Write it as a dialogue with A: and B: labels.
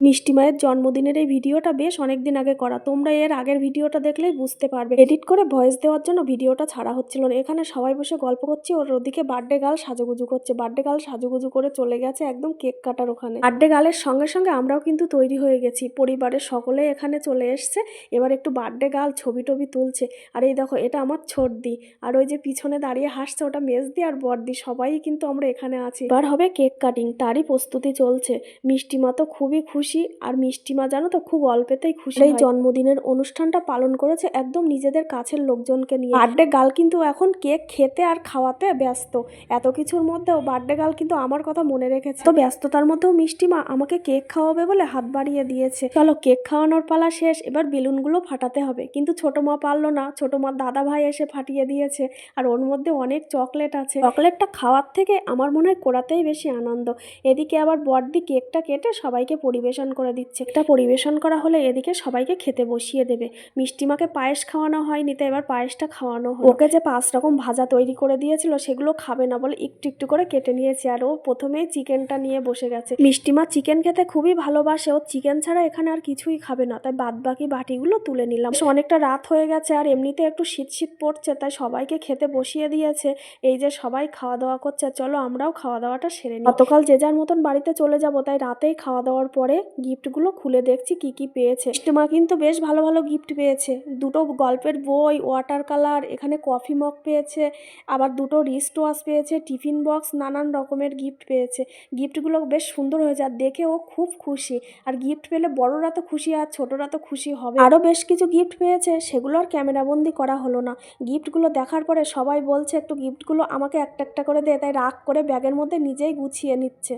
A: মিষ্টি মায়ের জন্মদিনের এই ভিডিওটা বেশ অনেকদিন আগে করা। তোমরা এর আগের ভিডিওটা দেখলেই বুঝতে পারবে। এডিট করে ভয়েস দেওয়ার জন্য ভিডিওটা ছাড়া হচ্ছিল না। এখানে সবাই বসে গল্প করছে, ওর ওদিকে বার্থডে গার্ল সাজুগুজু করছে। বার্থডে গার্ল সাজুগুজু করে চলে গেছে একদম কেক কাটার ওখানে। বার্থডে গার্লের সঙ্গে সঙ্গে আমরাও কিন্তু তৈরি হয়ে গেছি। পরিবারের সকলে এখানে চলে এসছে। এবার একটু বার্থডে গার্ল ছবি টবি তুলছে। আর এই দেখো, এটা আমার ছোটদি। আর ওই যে পিছনে দাঁড়িয়ে হাসছে, ওটা মেজদি আর বড়দি। সবাই কিন্তু আমরা এখানে আছি। এবার হবে কেক কাটিং, তারই প্রস্তুতি চলছে। মিষ্টি মা তো খুবই খুশি। আর মিষ্টি মা জানো তো খুব অল্পেতেই খুশি। এই জন্মদিনের অনুষ্ঠানটা পালন করেছে একদম নিজেদের কাছের লোকজনকে নিয়ে। বার্থডে গার্ল কিন্তু এখন কেক খেতে আর খাওয়াতে ব্যস্ত। এত কিছুর মধ্যেও বার্থডে গার্ল কিন্তু আমার কথা মনে রেখেছে। তো ব্যস্ততার মধ্যেও মিষ্টি মা আমাকে কেক খাওয়াবে বলে হাত বাড়িয়ে দিয়েছে। চলো, কেক খাওয়ানোর পালা শেষ। এবার বেলুনগুলো ফাটাতে হবে, কিন্তু ছোট মা পারলো না। ছোট মা দাদা ভাই এসে ফাটিয়ে দিয়েছে। আর ওর মধ্যে অনেক চকলেট আছে। চকলেটটা খাওয়ার থেকে আমার মনে হয় কোরাতেই বেশি আনন্দ। এদিকে আবার বড়দি কেকটা কেটে সবাইকে পরিবেশন করে দিচ্ছে। এটা পরিবেশন করা হলে এদিকে সবাইকে খেতে বসিয়ে দেবে। মিষ্টিমাকে পায়েস খাওয়ানো হয়নি, তো এবার পায়েসটা খাওয়ানো হলো। ওকে যে 5 রকম ভাজা তৈরি করে দিয়েছিল সেগুলো খাবে না বলে একটু একটু করে কেটে নিয়েছে। আর ও প্রথমেই চিকেনটা নিয়ে বসে গেছে। মিষ্টিমা চিকেন খেতে খুবই ভালোবাসে। ও চিকেন ছাড়া এখানে আর কিছুই খাবে না, তাই বাদ বাকি বাটিগুলো তুলে নিলাম। অনেকটা রাত হয়ে গেছে আর এমনিতে একটু শীত শীত পড়ছে, তাই সবাইকে খেতে বসিয়ে দিয়েছে। এই যে সবাই খাওয়া দাওয়া করছে, চলো আমরাও খাওয়া দাওয়াটা সেরে নিই। গতকাল যে যার মতন বাড়িতে চলে যাব, তাই রাতেই খাওয়া দাওয়ার পরে গিফটগুলো খুলে দেখছি কি কি পেয়েছে। মিষ্টিমা কিন্তু বেশ ভালো ভালো গিফট পেয়েছে। দুটো গল্পের বই, ওয়াটার কালার, এখানে কফি মগ পেয়েছে, আবার দুটো রিস্ট ওয়াচ পেয়েছে, টিফিন বক্স, নানান রকমের গিফট পেয়েছে। গিফটগুলো বেশ সুন্দর হয়েছে আর দেখে ও খুব খুশি। আর গিফট পেলে বড়রা তো খুশি আর ছোটরা তো খুশি হবে। আরও বেশ কিছু গিফট পেয়েছে, সেগুলো আর ক্যামেরাবন্দি করা হলো না। গিফটগুলো দেখার পরে সবাই বলছে একটু গিফটগুলো আমাকে একটা একটা করে দে, তাই রাগ করে ব্যাগের মধ্যে নিজেই গুছিয়ে নিচ্ছে।